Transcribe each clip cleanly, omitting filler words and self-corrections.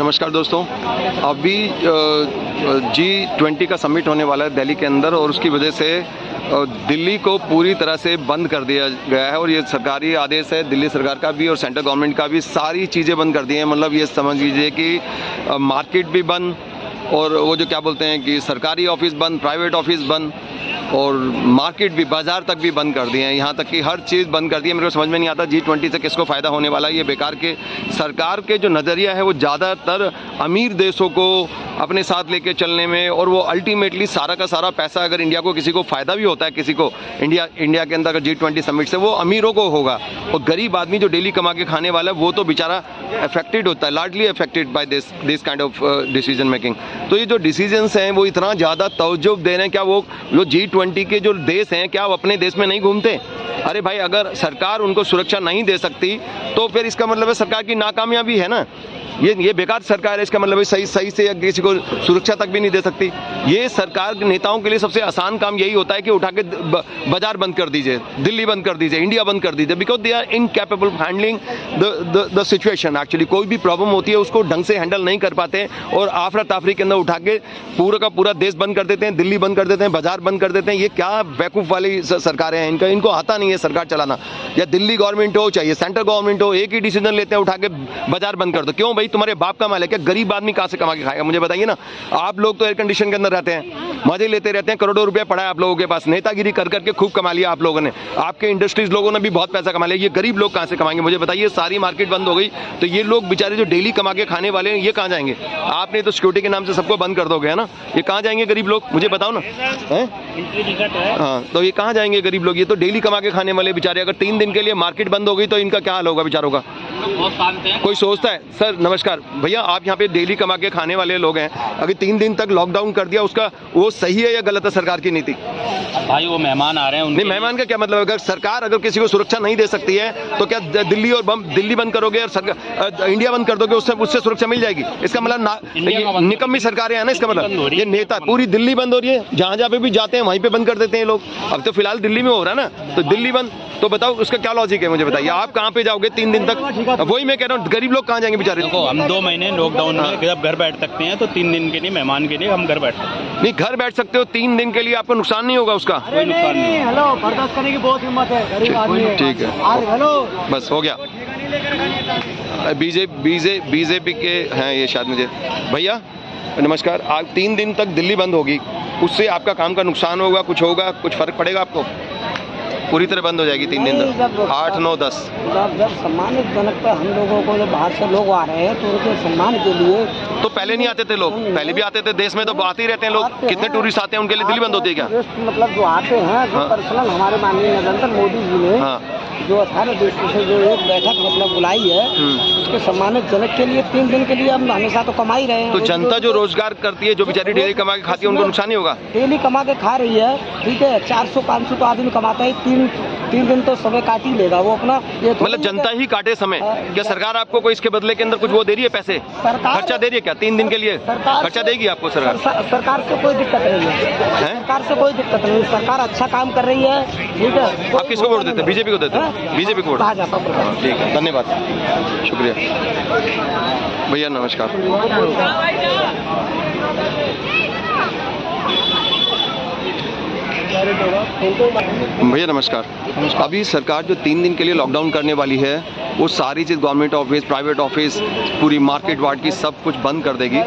नमस्कार दोस्तों, अभी G20 का समिट होने वाला है दिल्ली के अंदर और उसकी वजह से दिल्ली को पूरी तरह से बंद कर दिया गया है और ये सरकारी आदेश है दिल्ली सरकार का भी और सेंट्रल गवर्नमेंट का भी। सारी चीज़ें बंद कर दी हैं, मतलब ये समझ लीजिए कि मार्केट भी बंद और वो जो क्या बोलते हैं कि सरकारी ऑफिस बंद, प्राइवेट ऑफिस बंद और मार्केट भी, बाजार तक भी बंद कर दिए हैं। यहाँ तक कि हर चीज़ बंद कर दी है। मेरे को समझ में नहीं आता G20 से किसको फ़ायदा होने वाला है। ये बेकार के सरकार के जो नज़रिया है वो ज़्यादातर अमीर देशों को अपने साथ लेके चलने में, और वो अल्टीमेटली सारा का सारा पैसा अगर इंडिया को किसी को फ़ायदा भी होता है, किसी को इंडिया के अंदर अगर G20 समिट से, वो अमीरों को होगा और गरीब आदमी जो डेली कमा के खाने वाला है वो तो बेचारा अफेक्टेड होता है, largely affected by this kind of decision making. तो ये जो डिसीजंस हैं वो इतना ज़्यादा तवज्जो दे रहे हैं। क्या वो G20 के जो देश हैं क्या वो अपने देश में नहीं घूमते? अरे भाई, अगर सरकार उनको सुरक्षा नहीं दे सकती तो फिर इसका मतलब है सरकार की नाकामयाबी है ना। ये बेकार सरकार है, इसका मतलब है सही से किसी को सुरक्षा तक भी नहीं दे सकती। ये सरकार के नेताओं के लिए सबसे आसान काम यही होता है कि उठा के बाजार बंद कर दीजिए, दिल्ली बंद कर दीजिए, इंडिया बंद कर दीजिए, because they are incapable handling the situation. Actually कोई भी प्रॉब्लम होती है उसको ढंग से हैंडल नहीं कर पाते और आफरा ताफरी के अंदर उठा के पूरा का पूरा देश बंद कर देते हैं, दिल्ली बंद कर देते हैं, बाजार बंद कर देते हैं। ये क्या बेवकूफ़ वाली सरकारें हैं, इनको आता नहीं है सरकार चलाना। या दिल्ली गवर्नमेंट हो चाहे सेंट्रल गवर्नमेंट हो, एक ही डिसीजन लेते हैं, उठा के बाजार बंद कर दो। क्यों भाई, तुम्हारे बाप का माल है क्या? गरीब आदमी कहाँ से कमा के खाएगा? मुझे बताइए ना। आप लोग तो एयर कंडीशन के अंदर रहते हैं, मजे लेते रहते हैं, करोड़ों रुपए पड़ा है आप लोगों के पास, नेतागिरी कर करके खूब कमा लिया आप लोगों ने, आपके इंडस्ट्रीज लोगों ने भी बहुत पैसा कमा लिया। ये गरीब लोग कहाँ से कमाएंगे? मुझे बताइए। सारी मार्केट बंद हो गई तो ये लोग बेचारे जो डेली कमा के खाने वाले हैं ये कहाँ जाएंगे? आपने तो सिक्योरिटी के नाम से सबको बंद कर दोगे, है ना। ये कहाँ जाएंगे गरीब लोग? मुझे बताओ ना। हाँ, तो ये कहाँ जाएंगे गरीब लोग? ये तो डेली कमा के खाने वाले बेचारे। अगर 3 दिन के लिए मार्केट बंद हो गई तो इनका क्या हाल होगा बेचारों का? कोई सोचता है? सर नमस्कार भैया, आप यहाँ पे डेली कमा के खाने वाले लोग हैं, अगर 3 दिन तक लॉकडाउन कर दिया, उसका वो सही है या गलत है सरकार की नीति? भाई वो मेहमान आ रहे हैं, नहीं मेहमान का क्या मतलब? अगर सरकार अगर किसी को सुरक्षा नहीं दे सकती है तो क्या दिल्ली बंद करोगे और इंडिया बंद कर दोगे, उससे सुरक्षा मिल जाएगी? इसका मतलब निकम्मी सरकारें हैं ना। इसका मतलब ये नेता, पूरी दिल्ली बंद हो रही है, जहां पे भी जाते हैं वहीं पे बंद कर देते हैं लोग। अब तो फिलहाल दिल्ली में हो रहा है ना, तो दिल्ली बंद, तो बताओ उसका क्या लॉजिक है? मुझे बताइए। आप कहाँ पे जाओगे 3 दिन तक? वही मैं कह रहा हूँ, गरीब लोग कहाँ जाएंगे बेचारे? देखो, हम 2 महीने लॉकडाउन में जब घर बैठ सकते हैं तो 3 दिन के लिए मेहमान के लिए हम घर बैठ सकते हैं। नहीं, घर बैठ सकते हो 3 दिन के लिए, आपको नुकसान नहीं होगा उसका? कोई नुकसान नहीं। हेलो, बर्दाश्त करने की बहुत हिम्मत है, गरीब आदमी है। ठीक है, हेलो, बस हो गया। बीजेपी के हैं ये शायद। मुझे भैया नमस्कार, आज 3 दिन तक दिल्ली बंद होगी, उससे आपका काम का नुकसान होगा? कुछ होगा? कुछ फर्क पड़ेगा आपको? पूरी तरह बंद हो जाएगी 3 दिन तक, 8, 9, 10। जब सम्मानजनक पर हम लोगों को, जब बाहर से लोग आ रहे हैं तो उनके सम्मान के लिए तो पहले नहीं आते थे लोग? पहले भी आते थे, देश में तो आते ही रहते हैं लोग। कितने टूरिस्ट आते हैं, उनके लिए दिल्ली बंद होती है क्या? मतलब जो आते हैं, जो पर्सनल हमारे माननीय नरेंद्र मोदी जी ने जो 18 देशों से जो एक बैठक मतलब बुलाई है, उसके सम्मानजनक के लिए 3 दिन के लिए हम हमेशा तो कमा ही रहे हैं। तो जनता जो रोजगार करती है, जो बेचारी डेली कमा के खाती है, उनको नुकसान नहीं होगा? डेली कमा के खा रही है, ठीक है, 400-500 तो आदमी कमाता है, 3 दिन तो समय काट ही लेगा वो अपना। ये मतलब जनता ही काटे समय? क्या सरकार आपको कोई इसके बदले के अंदर कुछ वो दे रही है? पैसे खर्चा दे रही है क्या 3 दिन के लिए? खर्चा देगी आपको सरकार? सरकार से कोई दिक्कत नहीं है, सरकार से कोई दिक्कत नहीं, सरकार अच्छा काम कर रही है, ठीक है। आप किसको वोट देते हैं? बीजेपी को देते हैं? बीजेपी को वोट? ठीक है, धन्यवाद, शुक्रिया भैया। नमस्कार भैया, नमस्कार। अभी सरकार जो 3 दिन के लिए लॉकडाउन करने वाली है, वो सारी चीज़ गवर्नमेंट ऑफिस, प्राइवेट ऑफिस, पूरी मार्केट वार्ड की सब कुछ बंद कर देगी।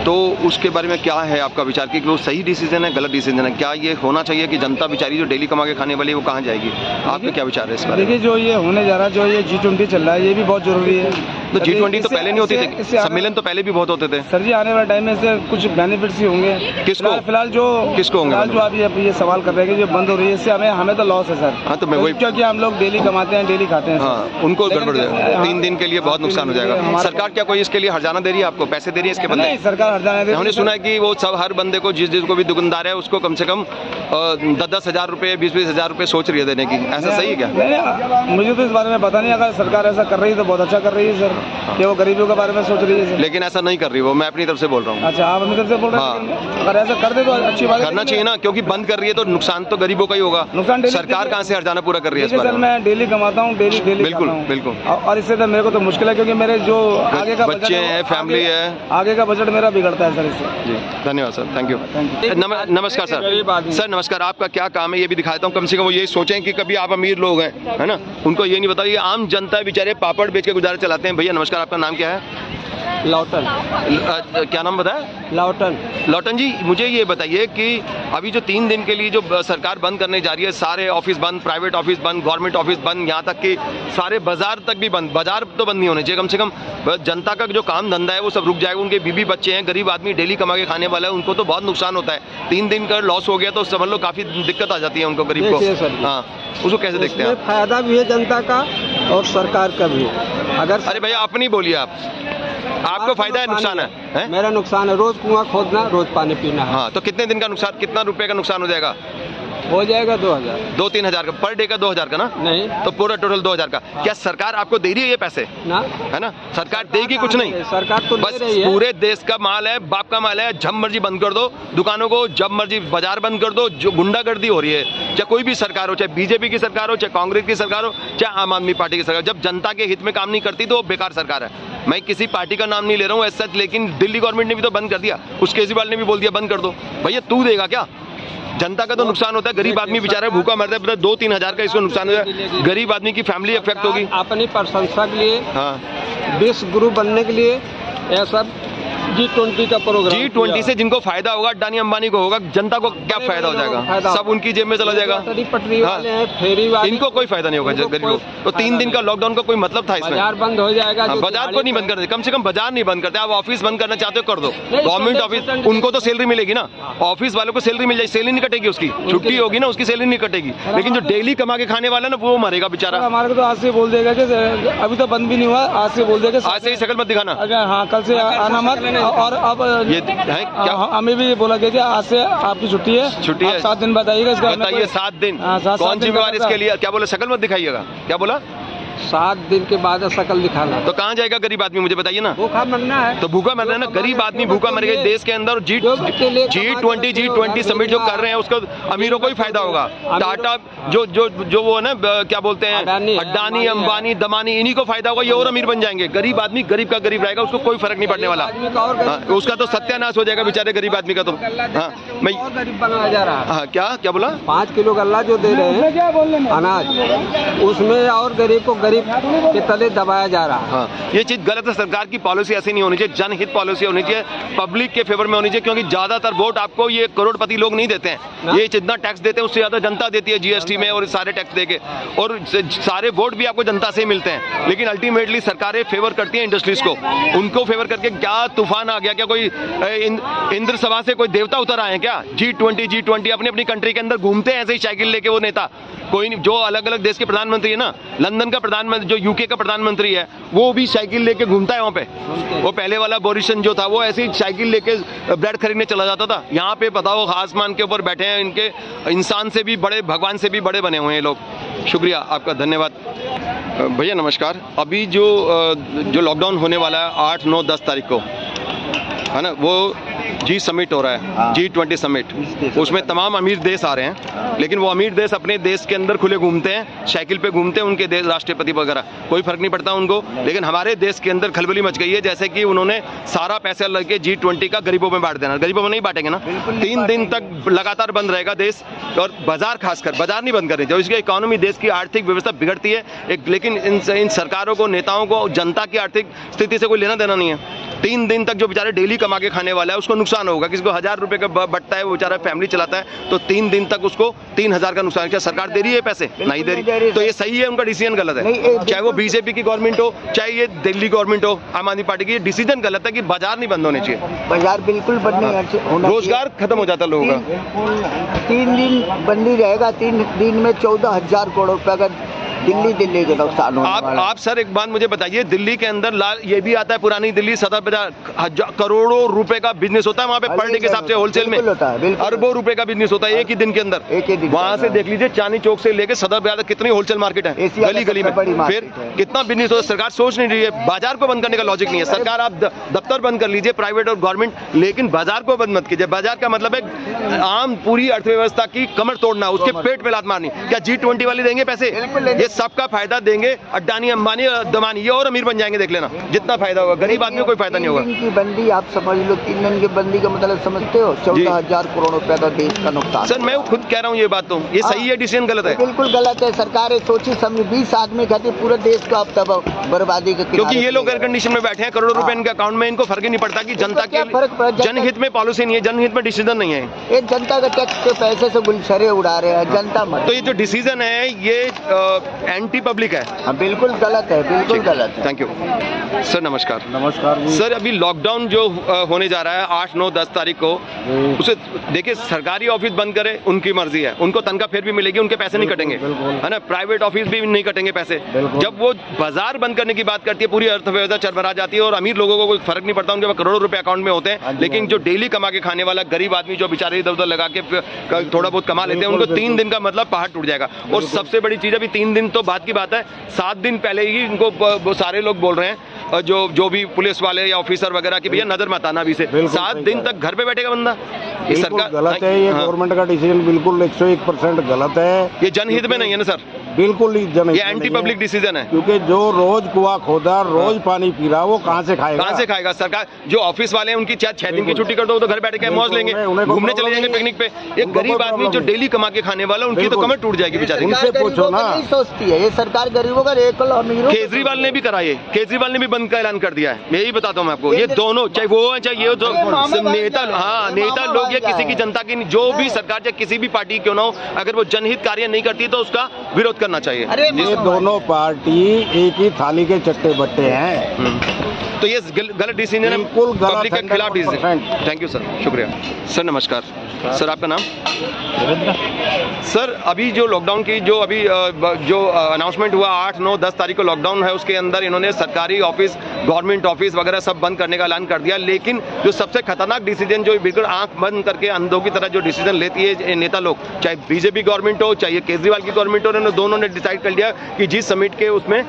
तो उसके बारे में क्या है आपका विचार कि वो सही डिसीजन है, गलत डिसीजन है? क्या ये होना चाहिए कि जनता बेचारी जो डेली कमा के खाने वाली है वो कहाँ जाएगी? आपका क्या विचार है इस बारे में? देखिए, जो ये होने जा रहा है, जो ये G20 चल रहा है, ये भी बहुत जरूरी है। तो G20 तो पहले नहीं होती थी, सम्मेलन तो पहले भी बहुत होते थे। सर जी, आने वाले टाइम में से कुछ बेनिफिट्स ही होंगे। किसको? फिलहाल जो किसको होंगे? जो आप ये सवाल कर रहे हैं कि जो बंद हो रही है, इससे हमें तो लॉस है सर। हाँ, तो मैं वही, क्योंकि हम लोग डेली कमाते हैं, डेली खाते हैं। हाँ, उनको गड़बड़ जाएगा। 3 दिन के लिए बहुत नुकसान हो जाएगा। सरकार क्या कोई इसके लिए हर्जाना दे रही है आपको? पैसे दे रही है इसके बदले? नहीं, सरकार हर्जाना दे रही है। हमने सुना है कि वो सब हर बंदे को, जिसको भी दुकानदार है उसको कम से कम 10-10 हज़ार रुपये, 20-20 हज़ार रुपये सोच रही है देने की। ऐसा सही है क्या? नहीं, मुझे तो इस बारे में पता नहीं। अगर सरकार ऐसा कर रही है तो बहुत अच्छा कर रही है सर, कि वो गरीबों के बारे में सोच रही है। लेकिन ऐसा नहीं कर रही वो, मैं अपनी तरफ से बोल रहा हूँ। अच्छा, आप अपनी तरफ से बोल रहे हैं? अगर ऐसा कर दे तो अच्छी बात है। करना चाहिए ना, क्योंकि बंद कर रही है तो नुकसान तो गरीबों का ही होगा। सरकार कहाँ से हर्जाना पूरा कर रही है इस बारे में? मैं डेली कमाता हूँ, डेली बिल्कुल बिल्कुल। और इससे तो मेरे को तो मुश्किल है, क्योंकि मेरे जो आगे का बच्चे हैं, फैमिली है, आगे का बजट मेरा बिगड़ता है सर इससे। जी धन्यवाद सर, थैंक यू। नमस्कार सर। सर नमस्कार, आपका क्या काम है ये भी दिखा देता हूँ, कम से कम वो यही सोचें कि कभी आप अमीर लोग हैं, है ना, उनको ये नहीं पता, ये आम जनता है बेचारे, पापड़ बेच के गुजारा चलाते हैं। भैया नमस्कार, आपका नाम क्या है? लौटन। क्या नाम बताया? लौटन। लौटन जी, मुझे ये बताइए कि अभी जो 3 दिन के लिए जो सरकार बंद करने जा रही है, सारे ऑफिस बंद, प्राइवेट ऑफिस बंद, गवर्नमेंट ऑफिस बंद, यहाँ तक कि सारे बाजार तक भी बंद। बाजार तो बंद नहीं होने चाहिए, कम से कम जनता का जो काम धंधा है वो सब रुक जाएगा। उनके बीवी बच्चे हैं, गरीब आदमी डेली कमा के खाने वाला है, उनको तो बहुत नुकसान होता है। 3 दिन का लॉस हो गया तो समझ लो काफ़ी दिक्कत आ जाती है उनको, गरीब को। हाँ, उसको कैसे देखते हैं? फायदा भी है जनता का और सरकार का भी। अगर अरे भैया अपनी बोलिए आप, आपको फायदा है नुकसान है? मेरा नुकसान है, रोज कुआं खोदना, रोज पानी पीना है। हाँ, तो कितने दिन का नुकसान, कितना रुपए का नुकसान हो जाएगा? हो जाएगा 2000 2-3 हज़ार का पर डे का, 2000 का ना? नहीं, तो पूरा टोटल 2000 का। क्या सरकार आपको दे रही है ये पैसे? ना, है ना, सरकार देगी कुछ नहीं, सरकार तो बस दे रही है। पूरे देश का माल है, बाप का माल है, जब मर्जी बंद कर दो दुकानों को, जब मर्जी बाजार बंद कर दो। जो गुंडागर्दी हो रही है, चाहे कोई भी सरकार हो, चाहे बीजेपी की सरकार हो, चाहे कांग्रेस की सरकार हो, चाहे आम आदमी पार्टी की सरकार, जब जनता के हित में काम नहीं करती तो वो बेकार सरकार है। मैं किसी पार्टी का नाम नहीं ले रहा हूँ ऐसा, लेकिन दिल्ली गवर्नमेंट ने भी तो बंद कर दिया, उस केजरीवाल ने भी बोल दिया बंद कर दो। भैया तू देगा क्या? जनता का तो नुकसान होता है, गरीब आदमी बेचारा भूखा मरता है, 2-3 हज़ार का इसको नुकसान हो जाए, गरीब आदमी की फैमिली अफेक्ट होगी। अपनी प्रशंसा के लिए, हाँ, विश्व गुरु बनने के लिए यह सब G20 का प्रोग्राम, G20 से जिनको फायदा होगा, अडानी अंबानी को होगा, जनता को क्या फायदा हो जाएगा? सब उनकी जेब में चला जाएगा। पटरी वाले हैं, फेरी वाले, इनको कोई फायदा नहीं होगा गरीबों को। तो 3 दिन का लॉकडाउन का कोई मतलब था इसमें? बाजार बंद हो जाएगा। बाजार को नहीं बंद करते, कम से कम बाजार नहीं बंद करते। आप ऑफिस बंद करना चाहते हो कर दो, गवर्नमेंट ऑफिस, उनको तो सैलरी मिलेगी ना, ऑफिस वालों को सैलरी मिल जाएगी, सैलरी नहीं कटेगी उसकी, छुट्टी होगी ना उसकी सैलरी नहीं कटेगी, लेकिन जो डेली कमा के खाने वाला ना वो मरेगा बेचारा। हमारे को तो आज से बोल देगा कि अभी तो बंद भी नहीं हुआ, आज से बोल देगा आज से ही शक्ल मत दिखाना। अगर हाँ कल से आना मत। और अब ये है क्या? हमें भी बोला गया कि आज से आपकी छुट्टी है, छुट्टी है, 7 दिन बताइएगा इसका। बताइए 7 दिन, कौन जिम्मेवार इसके लिए? क्या बोला, शक्ल मत दिखाइएगा, क्या बोला? 7 दिन के बाद शक्ल दिखाना। तो कहाँ जाएगा गरीब आदमी, मुझे बताइए ना। भूखा मरना है, तो भूखा मरना है ना, गरीब आदमी भूखा मर गए देश के अंदर। G20 समिट जो कर रहे हैं उसको अमीरों को ही फायदा होगा। टाटा जो वो है ना, क्या बोलते हैं, अडानी अंबानी दमानी, इन्हीं को फायदा होगा, ये और अमीर बन जाएंगे। गरीब आदमी गरीब का गरीब रहेगा, उसको कोई फर्क नहीं पड़ने वाला। उसका तो सत्यानाश हो जाएगा बेचारे गरीब आदमी का। तो हाँ, मैं गरीब बनाया जा रहा है। हाँ, क्या बोला? 5 किलो गल्ला जो दे रहे हैं अनाज, उसमें और गरीब को गरीब के तले दबाया जा रहा है। हाँ, ये चीज गलत है। सरकार की पॉलिसी ऐसी नहीं होनी चाहिए, जनहित पॉलिसी होनी चाहिए, पब्लिक के फेवर में होनी चाहिए, क्योंकि ज्यादातर वोट आपको ये करोड़पति लोग नहीं देते हैं। ये जितना टैक्स देते हैं उससे ज्यादा जनता देती है जीएसटी में और सारे टैक्स देके, और सारे वोट भी आपको जनता से ही मिलते हैं। लेकिन अल्टीमेटली सरकारें फेवर करती हैं इंडस्ट्रीज को, उनको फेवर करके क्या तूफान आ गया? क्या कोई इंद्र सभा से कोई देवता उतर आए हैं क्या? G20 अपनी अपनी कंट्री के अंदर घूमते हैं ऐसे ही साइकिल लेके वो नेता। कोई नहीं, जो अलग अलग देश के प्रधानमंत्री है ना, लंदन का प्रधानमंत्री, जो यूके का प्रधानमंत्री है, वो भी साइकिल लेके घूमता है वहाँ पे। वो पहले वाला बोरिसन जो था वो ऐसे ही साइकिल लेके ब्रेड खरीदने चला जाता था। यहाँ पे बताओ, आसमान के ऊपर बैठे हैं, इनके इंसान से भी बड़े, भगवान से भी बड़े बने हुए हैं लोग। शुक्रिया आपका, धन्यवाद। भैया नमस्कार। अभी जो लॉकडाउन होने वाला है 8, 9, 10 तारीख को, है ना, वो G समिट हो रहा है, G20 समिट। उसमें तमाम अमीर देश आ रहे हैं, लेकिन वो अमीर देश अपने देश के अंदर खुले घूमते हैं, साइकिल पे घूमते हैं, उनके देश राष्ट्रपति वगैरह, कोई फर्क नहीं पड़ता उनको। लेकिन हमारे देश के अंदर खलबली मच गई है, जैसे कि उन्होंने सारा पैसा लगे G20 का गरीबों में बांट देना। गरीबों में नहीं बांटेंगे ना, 3 दिन तक लगातार बंद रहेगा देश, और बाजार खासकर बाजार नहीं बंद करनी चाहिए। इसकी इकोनॉमी, देश की आर्थिक व्यवस्था बिगड़ती है लेकिन इन सरकारों को, नेताओं को जनता की आर्थिक स्थिति से कोई लेना देना नहीं है। 3 दिन तक जो बेचारे डेली कमा के खाने वाला है उसको नुकसान होगा। किसी को 1000 रुपए का बटता है, वो बेचारा फैमिली चलाता है, तो 3 दिन तक उसको 3000 का नुकसान। क्या सरकार दे रही है पैसे? नहीं दे रही। तो ये सही है, उनका डिसीजन गलत है। चाहे वो बीजेपी की गवर्नमेंट हो, चाहे ये दिल्ली गवर्नमेंट हो, आम आदमी पार्टी की, ये डिसीजन गलत है कि बाजार नहीं बंद होने चाहिए। बाजार बिल्कुल बंद नहीं, रोजगार खत्म हो जाता है लोगों का। 3 दिन बंद ही रहेगा। 3 दिन में 14,000 करोड़ रुपए का दिल्ली के नुकसान होने वाला है। आप सर एक बात मुझे बताइए, दिल्ली के अंदर ये भी आता है, पुरानी दिल्ली, सदर बाजार, करोड़ों रुपए का बिजनेस होता है वहाँ पे पर डे के हिसाब से, होलसेल में अरबों रुपए का बिजनेस होता है एक ही दिन के अंदर। वहाँ से देख लीजिए, चांदनी चौक से लेके सदर बाजार कितनी होलसेल मार्केट है, गली गली में, फिर कितना बिजनेस होता है। सरकार सोच नहीं रही है, बाजार को बंद करने का लॉजिक नहीं है। सरकार आप दफ्तर बंद कर लीजिए, प्राइवेट और गवर्नमेंट, लेकिन बाजार को बंद मत कीजिए। बाजार का मतलब है आम पूरी अर्थव्यवस्था की कमर तोड़ना, उसके पेट पे लात मारनी। क्या G20 वाले देंगे पैसे? ये सबका फायदा देंगे। अड्डानी, अंबानी, दमानी ये और अमीर बन जाएंगे, देख लेना जितना फायदा होगा, गरीब आदमी को कोई फायदा नहीं होगा। 3 दिन की बंदी आप समझ लो, 3 दिन की बंदी का मतलब समझते हो, 14,000 करोड़ रुपए का देश का नुकसान। सर मैं खुद कह रहा हूँ ये बात, तो ये सही है, डिसीजन गलत है? बिल्कुल गलत है। सरकार सोची समझी 20 आदमी खाती पूरे देश का अब तब बर्बादी के, क्योंकि ये लोग एयर कंडीशन में बैठे हैं, करोड़ों रुपए इनके अकाउंट में, इनको फर्क ही नहीं पड़ता कि जनता के जनहित में पॉलिसी नहीं है, जनहित में डिसीजन नहीं है। ये जनता का टैक्स के पैसे से गुलछरे उड़ा रहे हैं, जनता मर। तो ये जो डिसीजन है ये एंटी पब्लिक है। बिल्कुल गलत है, बिल्कुल गलत है। Thank you sir. नमस्कार। नमस्कार सर, अभी लॉकडाउन जो होने जा रहा है 8, 9, 10 तारीख को, उसे देखिए सरकारी ऑफिस बंद करे उनकी मर्जी है, उनको तनख्वाह फिर भी मिलेगी, उनके पैसे नहीं कटेंगे, है ना। प्राइवेट ऑफिस भी नहीं कटेंगे पैसे। जब वो बाजार बंद करने की बात करती है, पूरी अर्थव्यवस्था चरमरा जाती है और अमीर लोगों को कोई फर्क नहीं पड़ता, उनके पास करोड़ों रुपए अकाउंट में होते हैं। लेकिन जो डेली कमा के खाने वाला गरीब आदमी, जो बेचारे इधर उधर लगा के थोड़ा बहुत कमा लेते हैं, उनको 3 दिन का मतलब पहाड़ टूट जाएगा। और सबसे बड़ी चीज, अभी 3 दिन तो बात की बात है, 7 दिन पहले ही इनको सारे लोग बोल रहे हैं, जो भी पुलिस वाले या ऑफिसर वगैरह की, भैया नजर मत आना अभी से। 7 दिन तक घर पे बैठेगा बंदा। ये सरकार गलत है, ये गवर्नमेंट का डिसीजन बिल्कुल 101% गलत है। ये जनहित में नहीं है ना सर, बिल्कुल ही जनहित, ये एंटी पब्लिक डिसीजन है। क्योंकि जो रोज कुआं खोदा, रोज पानी पी रहा, वो कहाँ से खाएगा? कहाँ से खाएगा? सरकार जो ऑफिस वाले हैं उनकी 6 दिन की छुट्टी कर दो तो घर बैठ के मौज लेंगे, घूमने चले जाएंगे पिकनिक पे। एक गरीब आदमी जो डेली कमा के खाने वाला, उनकी तो कमर टूट जाएगी बेचारे। उनसे पूछो ना। नहीं सोचती है ये सरकार, गरीबों का एकल अमीरों। केजरीवाल ने भी करा, ये केजरीवाल ने भी बंद का ऐलान कर दिया है। मैं यही बताता हूँ मैं आपको, ये दोनों, चाहे वो है चाहे ये, जो नेता, हाँ नेता लोग या किसी की जनता की, जो भी सरकार चाहे किसी भी पार्टी क्यों ना हो, अगर वो जनहित कार्य नहीं करती तो उसका विरोध करना चाहिए। ये दोनों पार्टी एक ही थाली के चट्टे बट्टे हैं। तो ये गलत डिसीजन है, बिल्कुल गलत, पब्लिक के खिलाफ डिसीजन। 100%। थैंक यू सर, शुक्रिया सर। नमस्कार सर, आपका नाम? सर, अभी जो लॉकडाउन की जो अनाउंसमेंट हुआ 8, 9, 10 तारीख को लॉकडाउन है, उसके अंदर इन्होंने सरकारी ऑफिस, गवर्नमेंट ऑफिस वगैरह सब बंद करने का ऐलान कर दिया। लेकिन जो सबसे खतरनाक डिसीजन, जो बिल्कुल आंख बंद करके अंधों की तरह जो डिसीजन लेती है ये नेता लोग, चाहे बीजेपी गवर्नमेंट हो चाहे केजरीवाल की गवर्नमेंट हो, उन्होंने दोनों ने डिसाइड कर लिया कि जी समिट के उसमें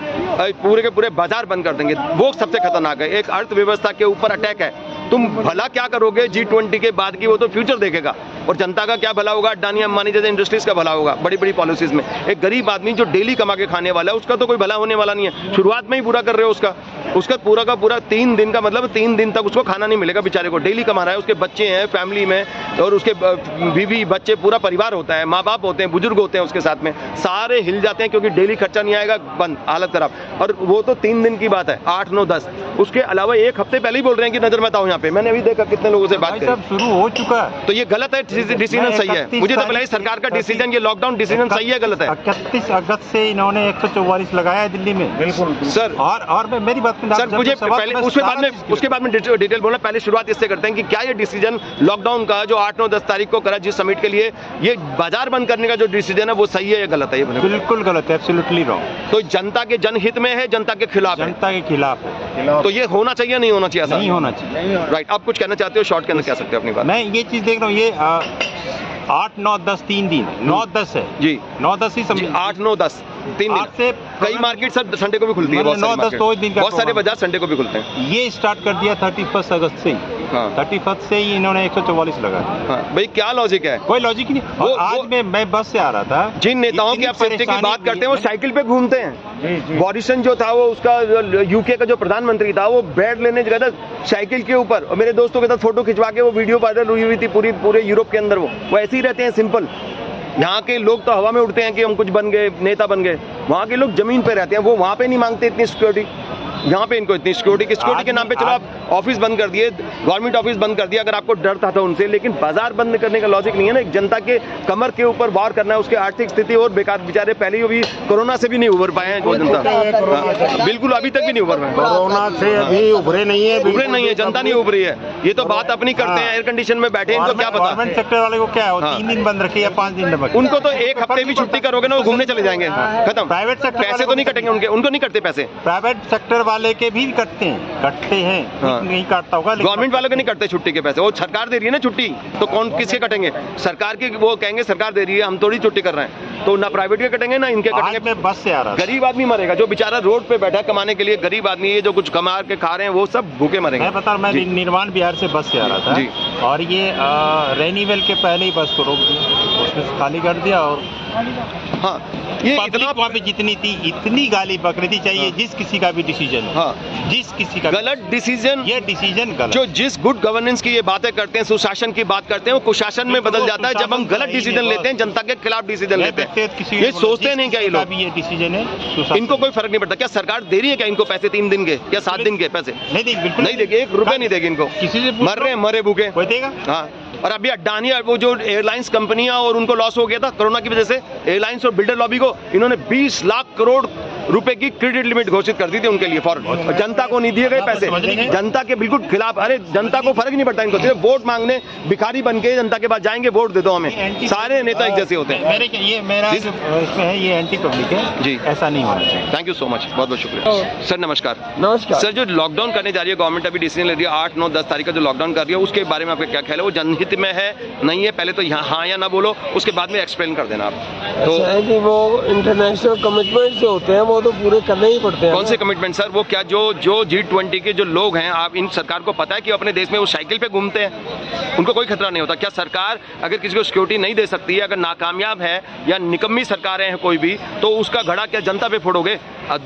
पूरे के पूरे बाजार बंद कर देंगे। वो सबसे खतरनाक है, एक अर्थव्यवस्था के ऊपर अटैक है। तुम भला क्या करोगे G20 के बाद की, वो तो फ्यूचर देखेगा। और जनता का क्या भला होगा? अड्डानी, अंबानी जैसे इंडस्ट्रीज का भला होगा बड़ी बड़ी पॉलिसीज में। एक गरीब आदमी जो डेली कमा के खाने वाला है, उसका तो कोई भला होने वाला नहीं है। शुरुआत में ही पूरा कर रहे हो उसका पूरा का पूरा 3 दिन का मतलब 3 दिन तक उसको खाना नहीं मिलेगा बेचारे को। डेली कमा रहा है, उसके बच्चे हैं फैमिली में, और उसके बीवी बच्चे, पूरा परिवार होता है, माँ बाप होते हैं, बुजुर्ग होते हैं उसके साथ में, सारे हिल जाते हैं क्योंकि डेली खर्चा नहीं आएगा, बंद, हालत खराब। और वो तो 3 दिन की बात है, 8, 9, 10। उसके अलावा 1 हफ्ते पहले ही बोल रहे हैं कि नजर मत आओ यहाँ पे। मैंने अभी देखा कितने लोगों से बात करी, शुरू हो चुका है। तो ये गलत है डिसीजन, सही है? मुझे तो पहले सरकार का डिसीजन, ये लॉकडाउन डिसीजन सही है गलत है? 31 अगस्त से इन्होंने 144 लगाया है दिल्ली में। बिल्कुल सर। और मेरी बात सर मुझे पहले उसके बाद में डिटेल बोलना, पहले शुरुआत इससे करते हैं कि क्या ये डिसीजन लॉकडाउन का जो 8, 9, 10 तारीख को करा जिस समिट के लिए, ये बाजार बंद करने का जो डिसीजन है वो सही है या गलत है? ये बिल्कुल गलत है, एब्सोल्युटली रॉन्ग। तो जनता के जनहित में है, जनता के खिलाफ है? जनता के खिलाफ है। तो ये होना चाहिए नहीं होना चाहिए? नहीं होना चाहिए। राइट, आप कुछ कहना चाहते हो शॉर्ट के अंदर, कह सकते हो अपनी बात? मैं ये चीज देख रहा हूँ, ये 8, 9, 10 3 दिन, 9, 10 है जी, 9, 10 ही समझिए। 8, 9, 10 3 दिन से कई मार्केट सर संडे को भी खुलती है, बहुत 9, 10 तो दिन का बहुत सारे बाजार संडे को भी खुलते हैं। ये स्टार्ट कर दिया 31 अगस्त से ही। हाँ। 31 से ही इन्होंने 144 लगाया। हाँ, भाई क्या लॉजिक है? कोई लॉजिक नहीं। और आज मैं बस से आ रहा था, जिन नेताओं की आप सेफ्टी की बात करते हैं वो साइकिल पे घूमते हैं। वॉरिसन जो था, वो उसका यूके का जो प्रधानमंत्री था, वो बेड लेने गया था साइकिल के ऊपर, और मेरे दोस्तों के साथ फोटो खिंचवा के वो वीडियो वायरल हुई थी पूरे यूरोप के अंदर। वो ऐसे ही रहते हैं, सिंपल। यहाँ के लोग तो हवा में उड़ते हैं कि हम कुछ बन गए, नेता बन गए। वहाँ के लोग जमीन पे रहते हैं, वो वहाँ पे नहीं मांगते इतनी सिक्योरिटी। यहाँ पे इनको इतनी सिक्योरिटी के नाम पे, चलो आप ऑफिस बंद कर दिए, गवर्नमेंट ऑफिस बंद कर दिया अगर आपको डर था उनसे, लेकिन बाजार बंद करने का लॉजिक नहीं है ना। एक जनता के कमर के ऊपर वार करना है, उसकी आर्थिक स्थिति और बेकार, बेचारे पहले ही कोरोना से भी नहीं उभर पाए हैं वो जनता, बिल्कुल अभी तक भी नहीं उभर पाए। कोरोना से अभी उभरे नहीं है, जनता नहीं उभरी है। ये तो बात अपनी करते हैं, एयर कंडीशन में बैठे, इनको क्या पता। गवर्नमेंट सेक्टर वाले को क्या है, 3 दिन बंद रखे या 5 दिन बंद, उनको तो 1 हफ्ते भी छुट्टी करोगे ना, वो घूमने चले जाएंगे, खत्म। प्राइवेट सेक्टर पैसे तो नहीं कटेंगे उनको नहीं कटते पैसे। प्राइवेट सेक्टर वाले के भी कटते हैं, नहीं काटता होगा, गवर्नमेंट वालों के नहीं कटते छुट्टी के पैसे। वो सरकार दे रही है ना छुट्टी, तो कौन किसके कटेंगे? सरकार की, वो कहेंगे सरकार दे रही है, हम थोड़ी छुट्टी कर रहे हैं, तो ना प्राइवेट के कटेंगे ना इनके कटेंगे। मैं बस से आ रहा, गरीब आदमी मरेगा, जो बेचारा रोड पे बैठा कमाने के लिए, गरीब आदमी ये जो कुछ कमा के खा रहे हैं, वो सब भूखे मरेंगे। मैं बता, मैं निर्माण बिहार से बस से आ रहा था, और ये रेनीवेल के पहले ही बस को रोक दिया, उसमें खाली कर दिया, और हाँ, ये पब्लिक इतना वहाँ पे जितनी थी इतनी गाली बकरी थी, चाहिए जिस किसी का भी डिसीजन, हाँ, जिस किसी का भी- गलत डिसीजन, ये डिसीजन गलत। जो जिस गुड गवर्नेंस की ये बातें करते हैं, सुशासन की बात करते हैं, वो कुशासन में बदल जाता है जब हम गलत डिसीजन लेते हैं, जनता के खिलाफ डिसीजन लेते हैं। ये सोचते नहीं क्या ये लोग? ये डिसीजन है सुशासन। इनको कोई फर्क नहीं पड़ता। क्या सरकार दे रही है क्या इनको पैसे 3 दिन के या 7 दिन के पैसे? नहीं देगी, बिल्कुल नहीं देगी, 1 रुपए नहीं देगी इनको। किसी से मर रहे हैं, मरे भूखे। कोई देगा? हाँ, और अभी अडानी वो जो एयरलाइंस कंपनियां और उनको लॉस हो गया था कोरोना की वजह से, एयरलाइंस और बिल्डर लॉबी को इन्होंने 20 लाख करोड़ रुपए की क्रेडिट लिमिट घोषित कर दी थी उनके लिए फॉरन, और जनता को नहीं दिए गए पैसे, जनता के बिल्कुल खिलाफ। अरे जनता को फर्क नहीं पड़ता इनको, सिर्फ वोट मांगने भिखारी बन के जनता के पास जाएंगे, वोट दे दो हमें। सारे नेता एक जैसे होते हैं। मेरे ये मेरा जी। इसमें है, ये एंटी पब्लिक है जी। ऐसा नहीं होना चाहिए। थैंक यू सो मच, बहुत बहुत शुक्रिया सर। नमस्कार नमस्कार सर। जो लॉकडाउन करने जा रही है गवर्नमेंट, अभी डिसीजन ले रही है 8, 9, 10 तारीख का जो लॉकडाउन कर रही है, उसके बारे में आपका क्या ख्याल है? वो जनहित में है नहीं है? पहले तो यहाँ हाँ या ना बोलो, उसके बाद में एक्सप्लेन कर देना आप। तो ऐसा है कि वो इंटरनेशनल कमिटमेंट जो होते हैं वो तो पूरे करने ही पड़ते हैं। कौन से कमिटमेंट सर? वो क्या जो G20 के जो लोग हैं, आप इन सरकार को पता है कि अपने देश में वो साइकिल पे घूमते हैं, उनको कोई खतरा नहीं होता? क्या सरकार अगर किसी को सिक्योरिटी नहीं दे सकती है, अगर नाकामयाब है या निकम्मी सरकारें हैं कोई भी, तो उसका घड़ा क्या जनता पे फोड़ोगे?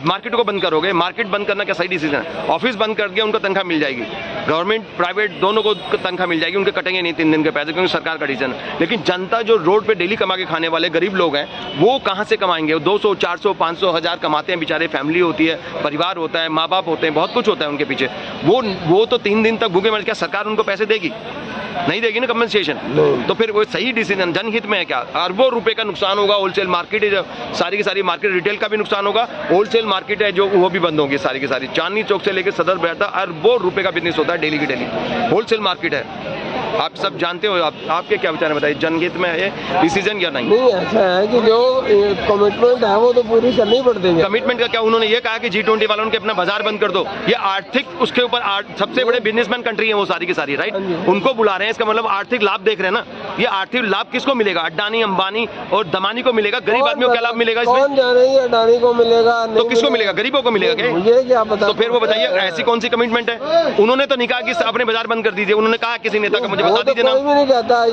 मार्केट को बंद करोगे? मार्केट बंद करना क्या सही डिसीजन है? ऑफिस बंद कर दिया, उनको तनख्वाह मिल जाएगी, गवर्नमेंट प्राइवेट दोनों को तनख्वाह मिल जाएगी, उनके कटेंगे नहीं 3 दिन के पैसे, क्योंकि सरकार का डिसीजन है। लेकिन जनता जो रोड पे डेली कमा के खाने वाले गरीब लोग हैं, वो कहाँ से कमाएंगे? 200, 400, 500, 1000 कमाते हैं बेचारे, फैमिली होती है, परिवार होता है, माँ बाप होते हैं, बहुत कुछ होता है उनके पीछे। वो तो 3 दिन तक भूखे मर, क्या सरकार उनको पैसे देगी? नहीं देगी ना कंपनसेशन। तो फिर वो सही डिसीजन जनहित में है क्या? अरबों रुपए का नुकसान होगा। होलसेल मार्केट है, सारी की सारी मार्केट, रिटेल का भी नुकसान होगा, होलसेल मार्केट है जो वो भी बंद होगी सारी की सारी। चांदनी चौक से लेकर सदर बैठता अरबों रुपए का बिजनेस होता है डेली की डेली, होलसेल मार्केट है। आप सब जानते हो। आपके क्या विचार है बताइए, जनहित में है डिसीजन या नहीं? नहीं, ऐसा है कि जो कमिटमेंट है वो तो पूरी करनी पड़ती है। कमिटमेंट का क्या? उन्होंने ये कहा कि G20 वालों के अपना बाजार बंद कर दो। ये आर्थिक उसके ऊपर सबसे बड़े बिजनेसमैन कंट्री है वो सारी की सारी, राइट? उनको बुला रहे हैं, इसका मतलब आर्थिक लाभ देख रहे हैं ना। ये आर्थिक लाभ किसको मिलेगा? अडानी, अंबानी और दमानी को मिलेगा। गरीब आदमियों को क्या लाभ मिलेगा इसमें? कौन जाने अडानी को मिलेगा? तो किसको मिलेगा? गरीबों को मिलेगा क्या? मुझे क्या पता। तो फिर वो बताइए, ऐसी कौन सी कमिटमेंट है? उन्होंने तो नहीं कहा कि अपने बाजार बंद कर दीजिए, उन्होंने कहा किसी नेता का मुझे बता दीजिए ना। कोई भी नहीं कहता,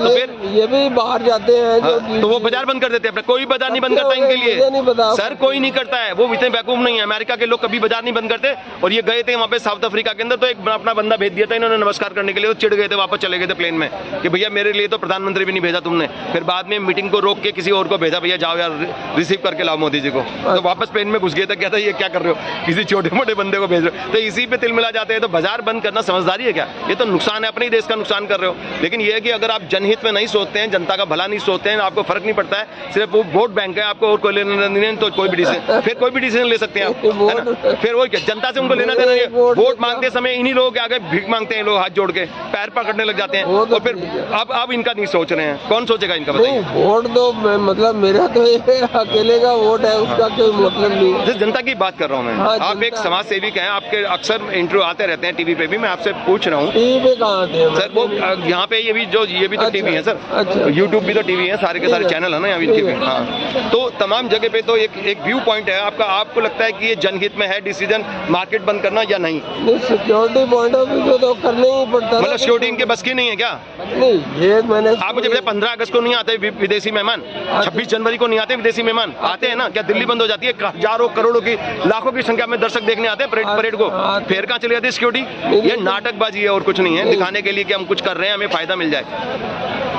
ये भी बाहर जाते हैं जो तो वो बाजार बंद कर देते हैं अपना। कोई बाजार नहीं बंद करता इनके लिए, मुझे नहीं पता। सर कोई नहीं करता है, वो इतने बेवकूफ नहीं है। अमेरिका के लोग कभी बाजार नहीं बंद करते। और ये गए थे वहाँ पे साउथ अफ्रीका के अंदर, तो एक अपना बंदा भेज दिया था इन्होंने नमस्कार करने के लिए, तो चिढ़ गए थे, वापस चले गए थे प्लेन में कि भैया मेरे लिए तो प्रधानमंत्री भी नहीं भेजा तुमने। फिर बाद में मीटिंग को रोक के किसी और को भेजा, भैया जाओ यार रिसीव करके लाओ मोदी जी को। तो वापस प्लेन में घुस गए थे, कहता ये क्या कर रहे हो, किसी छोटे मोटे बंदे को भेज रहे हो। तो इसी पे तिल मिला जाते हैं। तो बाजार बंद करना समझदारी है क्या? ये तो नुकसान है, अपने ही देश का नुकसान कर रहे हो। लेकिन ये है कि अगर आप जनहित में नहीं सोचते हैं, जनता का भला नहीं सोचते हैं, आपको फर्क नहीं पड़ता है, सिर्फ वो वोट बैंक है आपको, और कोई लेना नहीं, तो कोई भी डिसीजन फिर कोई भी डिसीजन ले सकते हैं आप, है ना? फिर वो क्या जनता से उनको लेना देना है? वोट मांगते समय इन्हीं लोगों के आगे भीख मांगते हैं लोग, हाथ जोड़ के पैर पकड़ने लग जाते हैं। और फिर अब इनका नहीं सोच रहे हैं, कौन सोचेगा इनका बताइए? वोट तो मतलब मेरा तो ये अकेले का वोट है, उसका कोई मतलब नहीं है। जिस जनता की बात कर रहा हूँ मैं। हाँ, आप एक समाज सेविक हैं, आपके अक्सर इंटरव्यू आते रहते हैं टीवी पे भी, मैं आपसे पूछ रहा हूँ टीवी पे कहाँ आते हैं सर? वो यहाँ पे ये भी तो टीवी है सर, अच्छा। यूट्यूब भी तो टीवी है, सारे के सारे चैनल है ना यहाँ इनके भी। हाँ, तो तमाम जगह पे तो एक व्यू पॉइंट है आपका। आपको लगता है कि ये जनहित में है डिसीजन मार्केट बंद करना या नहीं? सिक्योरिटी पॉइंट ऑफ व्यू तो करना ही पड़ता है। मतलब सिक्योरिटी इनके बस की नहीं है क्या? नहीं, ये मैंने आप मुझे बताइए, 15 अगस्त को नहीं आते विदेशी मेहमान? 26 जनवरी को नहीं आते विदेशी मेहमान? आते हैं ना? क्या दिल्ली बंद हो जाती है? हजारों करोड़ों की लाखों की संख्या में दर्शक देखने आते हैं परेड को, फिर कहाँ चली जाती है सिक्योरिटी? ये नाटकबाजी है और कुछ नहीं है, दिखाने के लिए कि हम कुछ कर रहे हैं, हमें फायदा मिल जाए।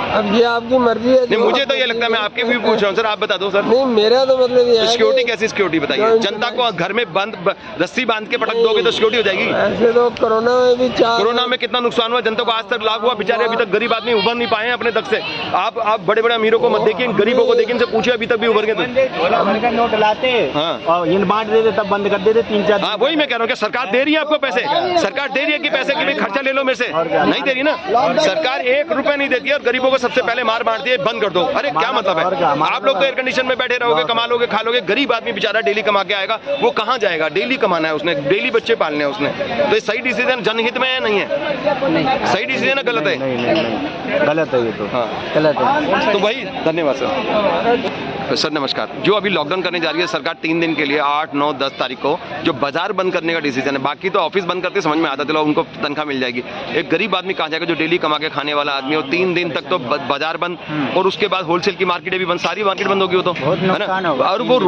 अब ये आपकी मर्जी है। नहीं, मुझे तो ये लगता है, मैं आपके भी पूछ रहा हूँ सर, आप बता दो सर। नहीं, मेरा तो मतलब ये है सिक्योरिटी कि कैसी सिक्योरिटी बताइए? जनता को घर में बंद रस्सी बांध के पटक दोगे तो सिक्योरिटी हो जाएगी? ऐसे तो कोरोना में भी कोरोना में कितना नुकसान हुआ जनता को, आज तक लाभ हुआ, बेचारे अभी तक गरीब आदमी उभर नहीं पाए हैं अपने तक से। आप बड़े बड़े अमीरों को मत देखिए, गरीबों को देखिए, इनसे पूछिए अभी तक भी उभर गए। अमेरिकन नोट लाते और इन बांट देते, तब बंद कर देते 3-4। हाँ, वही मैं कह रहा हूँ कि सरकार दे रही है आपको पैसे, सरकार दे रही है कि पैसे के लिए खर्चा ले लो मेरे से, नहीं दे रही ना सरकार। 1 रुपया नहीं देती है और गरीबों को सबसे पहले मार मारती है, बंद कर दो। अरे क्या मतलब है? आप लोग तो एयर कंडीशन में बैठे रहोगे, कमा लोगे, खा लोगे। गरीब आदमी बेचारा डेली कमा के आएगा, वो कहाँ जाएगा? डेली कमाना है उसने, डेली बच्चे पालने हैं उसने। तो ये सही डिसीजन जनहित में है नहीं है? सही डिसीजन है गलत है? नहीं, गलत है ये तो। हाँ गलत है। तो भाई धन्यवाद सर। सर नमस्कार। जो अभी लॉकडाउन करने जा रही है सरकार 3 दिन के लिए 8, 9, 10 तारीख को, जो बाजार बंद करने का डिसीजन है, बाकी तो ऑफिस बंद करते समझ में आता, चलो उनको तनख्वाह मिल जाएगी, एक गरीब आदमी कहाँ जाएगा जो डेली कमा के खाने वाला आदमी हो? 3 दिन तक तो बाजार बंद, और उसके बाद होलसेल की मार्केटें भी बंद, सारी मार्केट बंद होगी, वो तो है ना, अरबों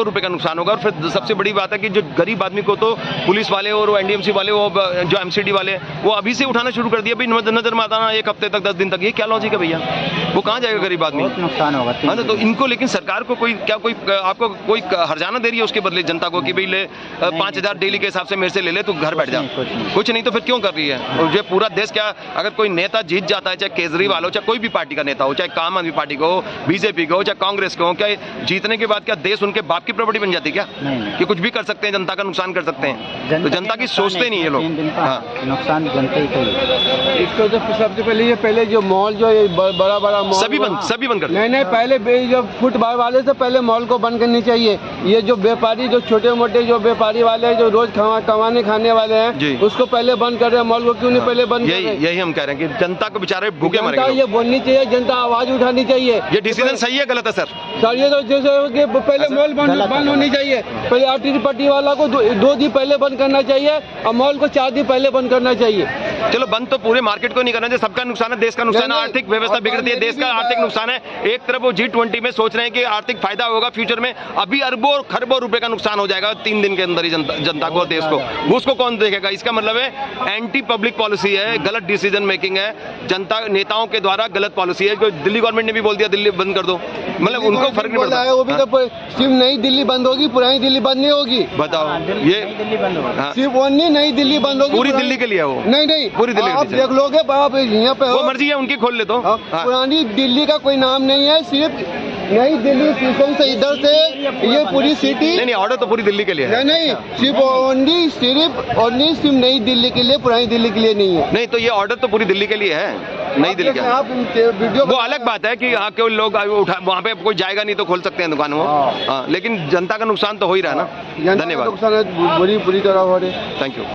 रुपए का नुकसान होगा। और फिर सबसे बड़ी बात है कि जो गरीब आदमी को तो पुलिस वाले और एनडीएमसी वाले, वो जो एमसीडी वाले, वो अभी से उठाना शुरू कर दिया भाई, नजर में आता 1 हफ्ते तक, 10 दिन तक, ये क्या लॉजिक है भैया? वो कहाँ जाएगा गरीब आदमी? नुकसान होगा है ना। तो इनको, लेकिन सरकार को कोई क्या, कोई आपको कोई हर्जाना दे रही है उसके बदले जनता को कि भाई ले 5,000 डेली के हिसाब से मेरे से ले ले, तू घर बैठ जा? कुछ नहीं, तो फिर क्यों कर रही है? और जो पूरा देश, क्या अगर कोई नेता जीत जाता है, चाहे केजरीवाल हो, चाहे कोई भी पार्टी का नेता हो, चाहे आम आदमी पार्टी को हो, बीजेपी को हो, चाहे कांग्रेस को हो, क्या जीतने के बाद क्या देश उनके बाप की प्रॉपर्टी बन जाती क्या? कि कुछ भी कर सकते हैं, जनता का नुकसान कर सकते हैं? तो जनता की सोचते नहीं ये लोग। नुकसान जनता ही को। इसको जो सबसे पहले जो मॉल, जो बड़ा मॉल सभी बंद कर दो। नहीं, पहले जो फुटपाथ वाले से पहले मॉल को बंद करनी चाहिए। ये जो व्यापारी, जो छोटे मोटे जो व्यापारी वाले हैं, जो रोज कमाने खाने वाले हैं, उसको पहले बंद कर रहे हैं। मॉल को क्यों नहीं पहले बंद? यही हम कह रहे हैं कि जनता को बेचारे भूखे मरेंगे। ये बोलनी चाहिए, जनता आवाज उठानी चाहिए। ये डिसीजन सही है गलत है सर? सर ये तो जैसे पहले मॉल बंद होनी चाहिए, पहले आरटीसी पट्टी वाला को 2 दिन पहले बंद करना चाहिए, और मॉल को 4 दिन पहले बंद करना चाहिए। चलो बंद तो पूरे मार्केट को नहीं करना चाहिए, सबका नुकसान है, देश का नुकसान है, आर्थिक व्यवस्था बिगड़ती है, देश का आर्थिक नुकसान है। एक तरफ वो G20 में सोच रहे हैं कि आर्थिक फायदा होगा फ्यूचर में, अभी अरबों और खरबों रुपए का नुकसान हो जाएगा 3 दिन के अंदर ही जनता को और देश को। उसको कौन देखेगा? इसका मतलब है एंटी पब्लिक पॉलिसी है, गलत डिसीजन मेकिंग है, जनता नेताओं के द्वारा गलत पॉलिसी है। दिल्ली गवर्नमेंट ने भी बोल दिया दिल्ली बंद कर दो, मतलब उनको फर्क नहीं पड़ता। वो भी तो सिर्फ नई दिल्ली बंद होगी, पुरानी दिल्ली बंद नहीं होगी। बताओ, ये दिल्ली बंद होगा, सिर्फ ओनली नई दिल्ली बंद होगी, पूरी दिल्ली के लिए वो नहीं पूरी दिल्ली आप देख लोगे, आप यहाँ पे वो मर्जी है उनकी, खोल ले तो। पुरानी दिल्ली का कोई नाम नहीं है, सिर्फ नई दिल्ली स्टेशन से इधर से ये पूरी सिटी। नहीं, ऑर्डर तो पूरी दिल्ली के लिए है। नहीं, सिर्फ नई दिल्ली के लिए, पुरानी दिल्ली के लिए नहीं है। नहीं, तो ये ऑर्डर तो पूरी दिल्ली के लिए है, नई दिल्ली का। आप वीडियो, वो अलग बात है कि हाँ कोई लोग वहाँ पे कोई जाएगा नहीं तो खोल सकते हैं दुकान वो, हाँ, लेकिन जनता का नुकसान तो हो ही रहा है ना। धन्यवाद, नुकसान है, बुरी तरह हो रही। Thank you.